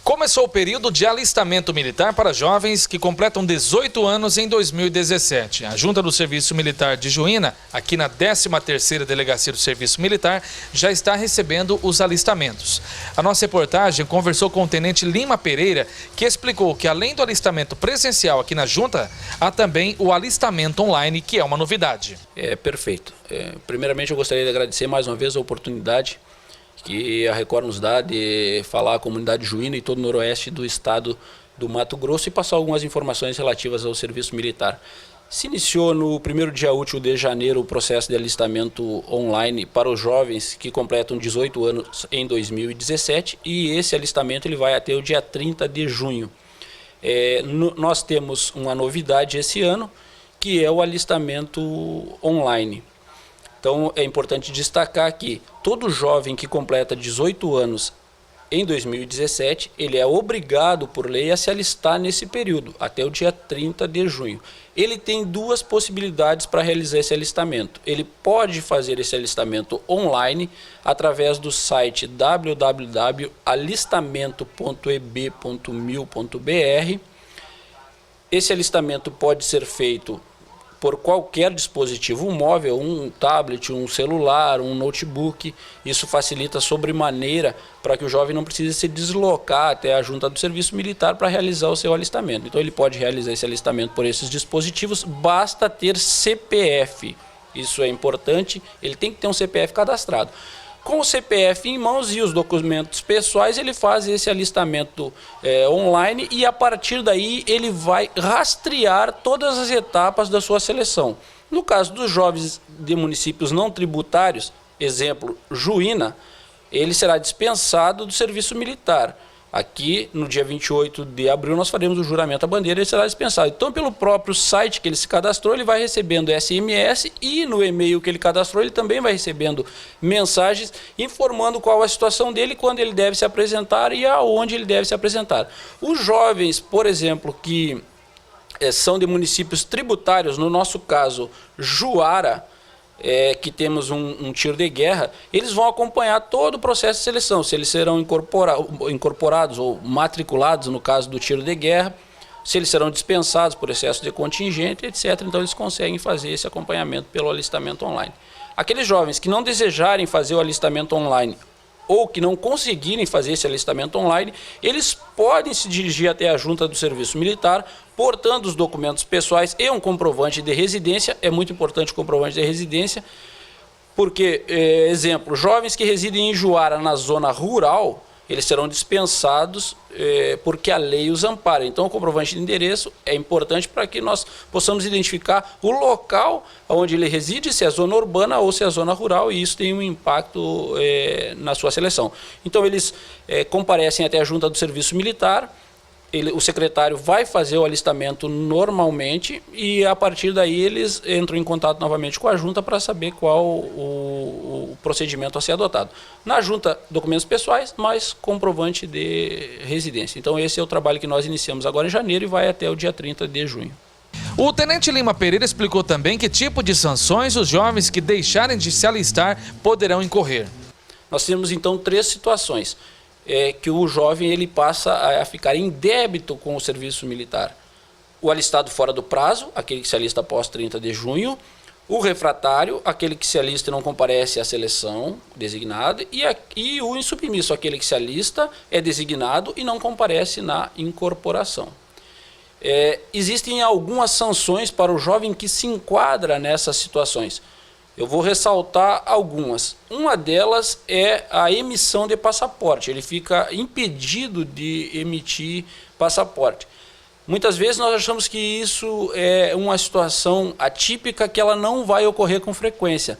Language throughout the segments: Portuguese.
Começou o período de alistamento militar para jovens que completam 18 anos em 2017. A Junta do Serviço Militar de Juína, aqui na 13ª Delegacia do Serviço Militar, já está recebendo os alistamentos. A nossa reportagem conversou com o Tenente Lima Pereira, que explicou que além do alistamento presencial aqui na Junta, há também o alistamento online, que é uma novidade. Perfeito. Primeiramente eu gostaria de agradecer mais uma vez a oportunidade que a Record nos dá de falar à comunidade juína e todo o noroeste do estado do Mato Grosso e passar algumas informações relativas ao serviço militar. Se iniciou no primeiro dia útil de janeiro o processo de alistamento online para os jovens que completam 18 anos em 2017 e esse alistamento ele vai até o dia 30 de junho. Nós temos uma novidade esse ano, que é o alistamento online. Então é importante destacar que todo jovem que completa 18 anos em 2017, ele é obrigado por lei a se alistar nesse período, até o dia 30 de junho. Ele tem duas possibilidades para realizar esse alistamento. Ele pode fazer esse alistamento online através do site www.alistamento.eb.mil.br. Esse alistamento pode ser feito por qualquer dispositivo móvel, um tablet, um celular, um notebook. Isso facilita sobremaneira para que o jovem não precise se deslocar até a Junta do Serviço Militar para realizar o seu alistamento. Então ele pode realizar esse alistamento por esses dispositivos, basta ter CPF. Isso é importante, ele tem que ter um CPF cadastrado. Com o CPF em mãos e os documentos pessoais, ele faz esse alistamento online e a partir daí ele vai rastrear todas as etapas da sua seleção. No caso dos jovens de municípios não tributários, exemplo, Juína, ele será dispensado do serviço militar. Aqui, no dia 28 de abril, nós faremos o juramento à bandeira e ele será dispensado. Então, pelo próprio site que ele se cadastrou, ele vai recebendo SMS e no e-mail que ele cadastrou, ele também vai recebendo mensagens informando qual a situação dele, quando ele deve se apresentar e aonde ele deve se apresentar. Os jovens, por exemplo, que são de municípios tributários, no nosso caso, Juara, que temos um tiro de guerra, eles vão acompanhar todo o processo de seleção, se eles serão incorporados ou matriculados no caso do tiro de guerra, se eles serão dispensados por excesso de contingente, etc. Então eles conseguem fazer esse acompanhamento pelo alistamento online. Aqueles jovens que não desejarem fazer o alistamento online ou que não conseguirem fazer esse alistamento online, eles podem se dirigir até a Junta do Serviço Militar, portando os documentos pessoais e um comprovante de residência. É muito importante o comprovante de residência, porque, exemplo, jovens que residem em Juara, na zona rural, eles serão dispensados porque a lei os ampara. Então, o comprovante de endereço é importante para que nós possamos identificar o local onde ele reside, se é zona urbana ou se é zona rural, e isso tem um impacto na sua seleção. Então, eles comparecem até a Junta do Serviço Militar, o secretário vai fazer o alistamento normalmente e a partir daí eles entram em contato novamente com a junta para saber qual o procedimento a ser adotado. Na junta, documentos pessoais, mais comprovante de residência. Então esse é o trabalho que nós iniciamos agora em janeiro e vai até o dia 30 de junho. O Tenente Lima Pereira explicou também que tipo de sanções os jovens que deixarem de se alistar poderão incorrer. Nós temos então 3 situações. Que o jovem ele passa a ficar em débito com o serviço militar. O alistado fora do prazo, aquele que se alista após 30 de junho, o refratário, aquele que se alista e não comparece à seleção designada, e o insubmisso, aquele que se alista, é designado e não comparece na incorporação. Existem algumas sanções para o jovem que se enquadra nessas situações. Eu vou ressaltar algumas. Uma delas é a emissão de passaporte. Ele fica impedido de emitir passaporte. Muitas vezes nós achamos que isso é uma situação atípica, que ela não vai ocorrer com frequência.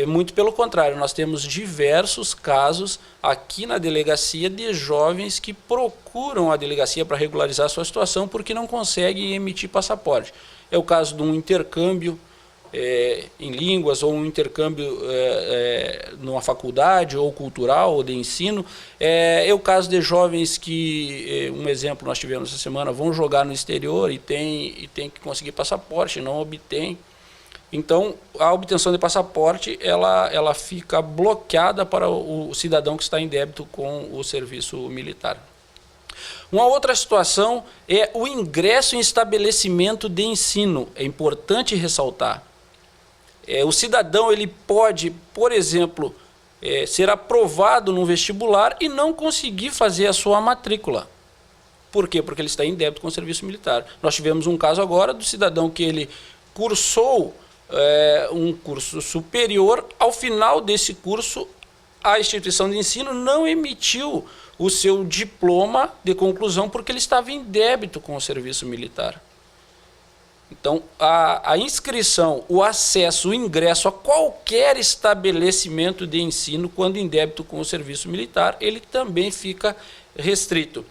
Muito pelo contrário, nós temos diversos casos aqui na delegacia de jovens que procuram a delegacia para regularizar a sua situação porque não conseguem emitir passaporte. É o caso de um intercâmbio em línguas, ou um intercâmbio numa faculdade ou cultural ou de ensino. É o caso de jovens que, um exemplo nós tivemos essa semana, vão jogar no exterior e tem que conseguir passaporte, não obtém. Então a obtenção de passaporte ela fica bloqueada para o cidadão que está em débito com o serviço militar. Uma outra situação é o ingresso em estabelecimento de ensino. É importante ressaltar. O cidadão ele pode, por exemplo, ser aprovado no vestibular e não conseguir fazer a sua matrícula. Por quê? Porque ele está em débito com o serviço militar. Nós tivemos um caso agora do cidadão que ele cursou um curso superior. Ao final desse curso, a instituição de ensino não emitiu o seu diploma de conclusão porque ele estava em débito com o serviço militar. Então, a inscrição, o acesso, o ingresso a qualquer estabelecimento de ensino, quando em débito com o serviço militar, ele também fica restrito.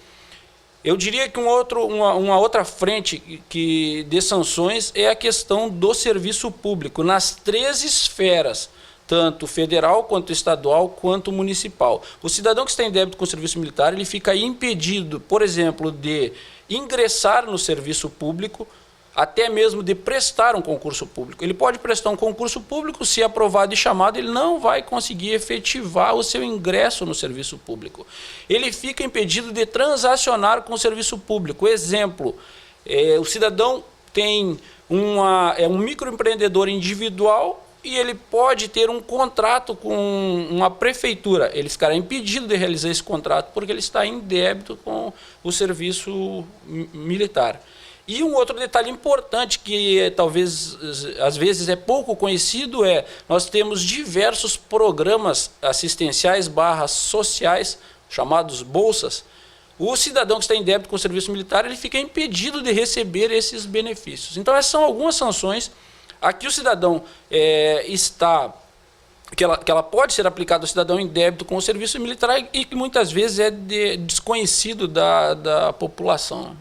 Eu diria que uma outra frente de sanções é a questão do serviço público, nas 3 esferas, tanto federal, quanto estadual, quanto municipal. O cidadão que está em débito com o serviço militar, ele fica impedido, por exemplo, de ingressar no serviço público, até mesmo de prestar um concurso público. Ele pode prestar um concurso público, se aprovado e chamado, ele não vai conseguir efetivar o seu ingresso no serviço público. Ele fica impedido de transacionar com o serviço público. Exemplo, o cidadão tem um microempreendedor individual e ele pode ter um contrato com uma prefeitura. Ele ficará impedido de realizar esse contrato porque ele está em débito com o serviço militar. E um outro detalhe importante que talvez às vezes é pouco conhecido nós temos diversos programas assistenciais /sociais, chamados bolsas. O cidadão que está em débito com o serviço militar, ele fica impedido de receber esses benefícios. Então essas são algumas sanções a que o cidadão que ela pode ser aplicada ao cidadão em débito com o serviço militar e que muitas vezes é desconhecido da população.